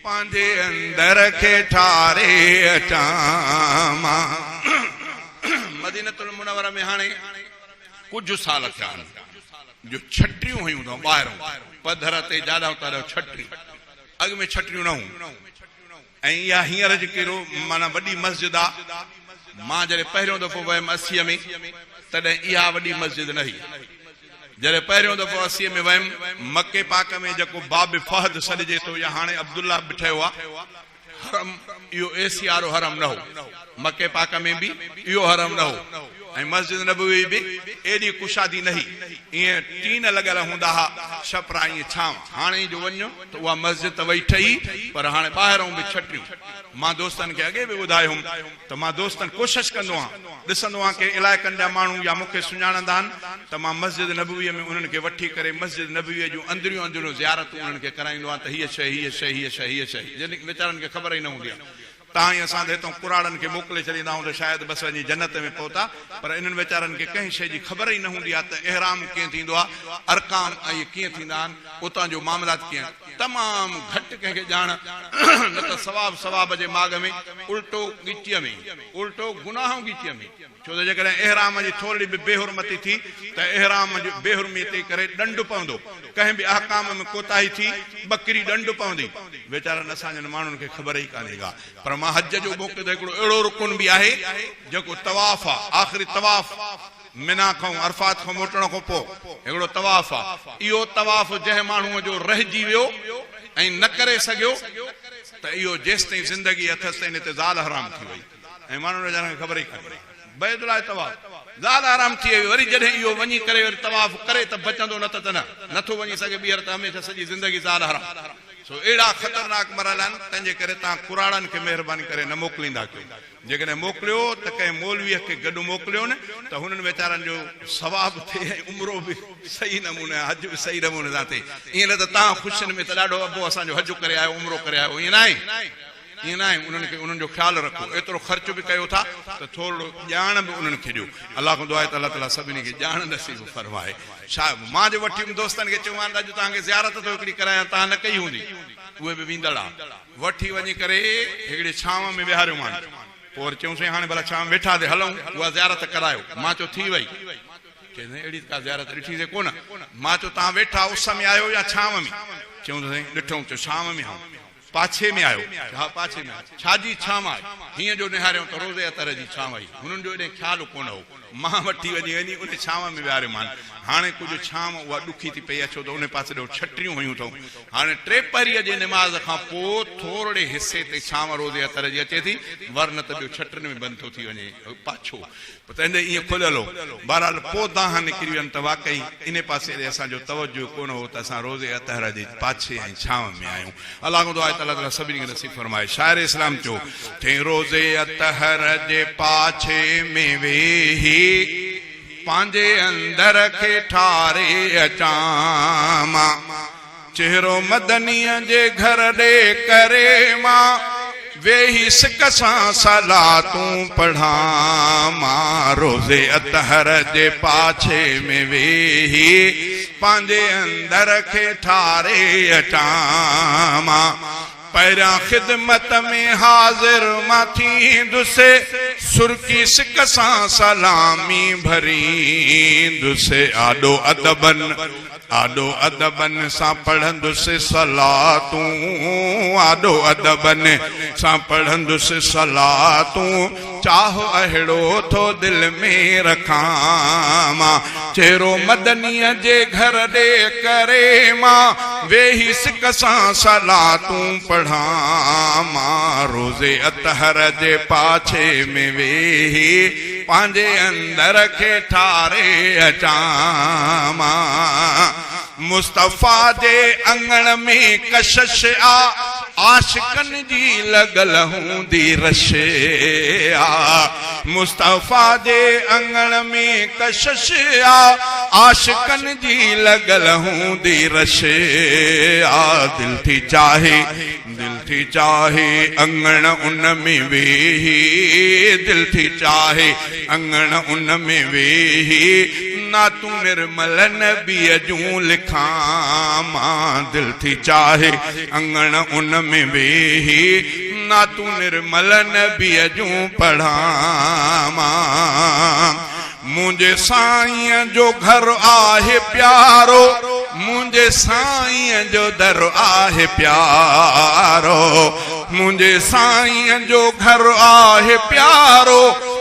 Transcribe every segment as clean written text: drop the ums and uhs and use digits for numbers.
पांजे अंदर के ठारे अचां मां। मदीनतुल मुनव्वरा में हाणे कुछ साल थिया जो छटिरियूं हुयूं त ॿाहिरों पधर ते जाॾा उतारो छटरी अॻ में छटरियूं न हुयूं ऐं इहा हींअर जेके माना वॾी मस्जिद आहे मां जॾहिं पहिरियों दफ़ो वियुमि 80 में तॾहिं इहा वॾी मस्जिद न हुई। जॾहिं पहिरियों दफ़ो 80 में वियुमि मके पाक में जेको बाब फहद सॾिजे थो या हाणे अब्दुल्ला बि ठहियो आहे हरम इहो एसी वारो हरम न हो। मके पाक में बि इहो हरम न हो ऐं मस्जिद नबवी बि एॾी कुशादी न हुई। ईअं टीन लॻल हूंदा हुआ छपरा ईअं छांव। हाणे जो वञो त उहा मस्जिद त वई ठही पर हाणे ॿाहिरों बि छटिरियूं। मां दोस्तनि खे अॻे बि ॿुधायो हुउमि त मां दोस्तनि कोशिशि कंदो आहियां ॾिसंदो आहियां की इलाइक़नि जा माण्हू या मूंखे सुञाणंदा आहिनि त मां मस्जिद नबवीअ में उन्हनि खे वठी करे मस्जिद नबवीअ जूं अंदरियूं अंदरियूं ज़ियारतूं उन्हनि खे कराईंदो आहियां त हीअ शइ हीअ शइ हीअ शइ हीअ शइ जिन वीचारनि खे ख़बर ई न हूंदी आहे। तव्हां ई असां हितां कुराड़नि खे मोकिले छॾींदा आहियूं त शायदि बसि वञी जन्नत में पहुता पर इन्हनि वीचारनि खे कंहिं शइ जी ख़बर ई न हूंदी आहे त इहराम कीअं थींदो आहे अरकान ऐं इहे कीअं थींदा आहिनि उतां जो मामलात कीअं तमामु घटि कंहिंखे ॼाण न त सवाब जे माग में उल्टो ॻिचीअ में उल्टो गुनाह ॻिचीअ में। छो त जेकॾहिं इहराम जी थोरी बि बेहुरमती थी त इहराम जी बेहुरमी ते करे ॾंडु पवंदो। कंहिं बि अहकाम में कोताही थी बकरी ॾंडु पवंदी। वीचारनि असांजनि माण्हुनि खे ख़बर ई कान्हे का। पर मां हज जो मौक़े ते हिकिड़ो अहिड़ो रुकुन बि आहे जेको तवाफ़ आहे आख़िरी तवाफ़ मिना खां अरफात खां मोटण खां पोइ हिकिड़ो तवाफ़ आहे। इहो तवाफ़ जंहिं माण्हूअ जो रहिजी वियो ऐं न करे सघियो त इहो जेसि ताईं ज़िंदगी अथसि ताईं हिते ज़ाल हराम थी वई ऐं माण्हुनि खे ख़बर ई कान्हे। बैदुल्लाह तवाफ़ ज़ाल हराम थी वई वरी जॾहिं इहो वञी करे वरी तवाफ़ करे त बचंदो न त नथो वञी सघे ॿीहर त हमेशह सॼी ज़िंदगी ज़ाल हराम। सो अहिड़ा ख़तरनाक मरल आहिनि तंहिंजे करे तव्हां कुराड़नि खे महिरबानी करे न मोकिलींदा कयो। जेकॾहिं मोकिलियो त कंहिं मौलवीअ खे गॾु मोकिलियो न त हुननि वीचारनि जो सवाब थिए ऐं उमिरो बि सही नमूने हज बि सही नमूने सां थिए। ईअं न त तव्हां ख़ुशियुनि में त ॾाढो अबो असांजो हज करे आयो उमिरो करे आयो ईअं न आहे ईअं न आहे। उन्हनि खे उन्हनि जो ख़्यालु रखो एतिरो ख़र्च बि कयो था त थोरो ॼाण बि उन्हनि खे ॾियो। अलाह खां दुआ आहे त अलाह ताला सभिनी खे ॼाण नसीब फरमाए। छा मां जो वठी वियुमि दोस्तनि खे चयो अॼु तव्हांखे ज़ियारत थो हिकिड़ी करायां तव्हां न कई हूंदी उहे बि वेंदड़ आहे वठी वञी करे हिकिड़ी छांव में विहारियो मान पोइ वरी चयूंसीं हाणे भला छांव वेठा ते हलूं उहा ज़ियारत करायो। मां चयो थी वई चवंदे अहिड़ी का ज़ियारत ॾिठीसीं कोन। मां चयो तव्हां वेठा उस में आहियो या छांव में चयूं त साईं ॾिठूं चयो छांव में आऊं पाछे में आयो हा पाछे में छाजी छांव आहे हीअं जो निहारियो त रोज़े अतर जी छांव आई हुननि जो एॾे ख़्यालु कोन हो। मां वठी वञी उन छांव में विहारियो मान। हाणे कुझु छांव उहा ॾुखी थी पई आहे छो त उन पासे ॾों छटिरियूं हुयूं अथऊं। हाणे टे पहरीअ जे निमाज़ खां पोइ थोरे हिसे ते छांव रोज़े अतर जी अचे थी वरन त ॿियो छटिरियुनि में बंदि थो थी वञे पाछो तंहिंजे ईअं खुलियल हो। बहरहाल पोइ दाह निकिरी वञनि त वाकई इन पासे ते असांजो तवजो कोन हो त असां रोज़े अतहर जे पाछे ऐं छांव में आहियूं। अलाह खां दुआ आहे त अलाह ताला सभिनी खे नसीब फरमाए। शाइर इस्लाम चयो थे रोज़े अतहर जे पाछे में वेही पंहिंजे अंदर खे ठारे अचां मां चेहरो मदनीअ जे घर ॾे करे मां वेही सिक सां सलातूं पढ़ां मां रोज़े अतहर जे पाछे में वेही पंहिंजे अंदर खे ठारे अचां मां पहिरियां ख़िदमत में हाज़िर मां थींदुसि सुर्की सिक सां सलामी भरींदुसि आॾो अदबन सां पढ़ंदुसि सलातूं आॾो अदबन सां पढ़ंदुसि सलातूं चाहो अहिड़ो थो दिलि में रखां मां चेहरो मदनीअ जे घर ॾे करे मां वेही सिक सां सलातूं पढ़ां मां रोज़े अतहर जे पाछे में वेही पंहिंजे अंदर खे ठारे अचां मां मुस्तफ़ा जे अंगण में कशिश आ आशिकनि जी लॻल हूंदी रश आ मुस्तफ़ा जे अंगण में कशिश आ आशिकनि जी लॻल हूंदी रश आ दिल थी चाहे अंगण उन में वेही दिल थी चाहे अंगण उन में वेही ना तू निर्मल नबी जूं लिखां मां दिल थी चाहे अंगण उन में वेही ना तू निर्मल नबी जूं पढ़ां मां मुझे साईं जो घर आहे प्यारो मुझे साईं जो दर आहे प्यारो मुझे साईं जो घर आहे प्यारो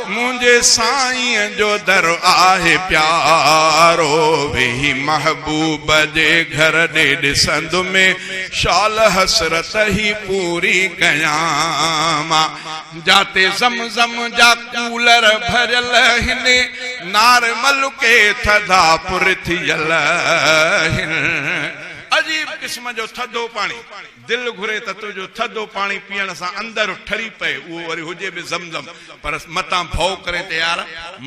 मुझे साईं जो दर आहे प्यारो वेही महबूब जे घर ॾे ॾिसंद में शाल हसरत ही पूरी कयां मां जाते ज़मज़म जा कूलर भरियल हिन नारमल के थधा पुर थियल हिन अजीब किस्म जो थधो पानी दिल घुरे त तुझो थधो पानी पीअण सां अंदर ठरी पए उहो वरी हुजे बि ज़मज़म पर मतां भउ करे तयार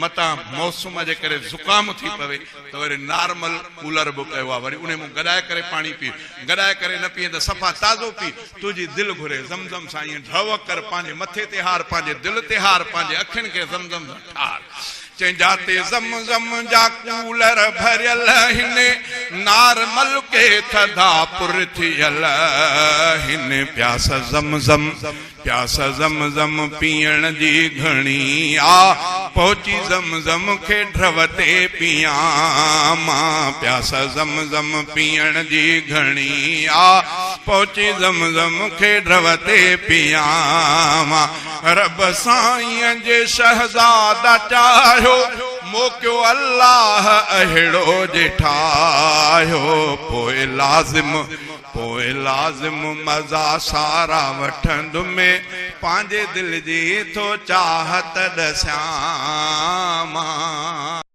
मतां मौसम जे करे ज़ुकाम थी पवे त वरी नॉर्मल कूलर बि कयो आहे वरी उन में गॾाए करे पानी पी गॾाए करे न पीए त सफ़ा ताज़ो पी तुंहिंजी दिल घुरे ज़मज़म सां ईअं ढव कर पंहिंजे मथे ते हार पंहिंजे दिल ते हार पंहिंजे अखियुनि खे ज़मज़म सां ठार चई जाते ज़मज़म जा कूलर भरियल हिन नारमल के थधा पुर थियल हिन प्यास ज़मज़म पीअण जी घणी आ पहुची ज़मज़म खे ड्रव ते पियां मां प्यास ज़मज़म पीअण जी घणी आ पहुची ज़मज़म खे ड्रव ते पियां मां रब साईं जे शहज़ादा चाह्यो मोकियो अल्लाह अहिड़ो जे ठाहियो पोइ लाज़िम मज़ा सारा वठंद में पंहिंजे दिल जी थो चाहत ॾसियां मां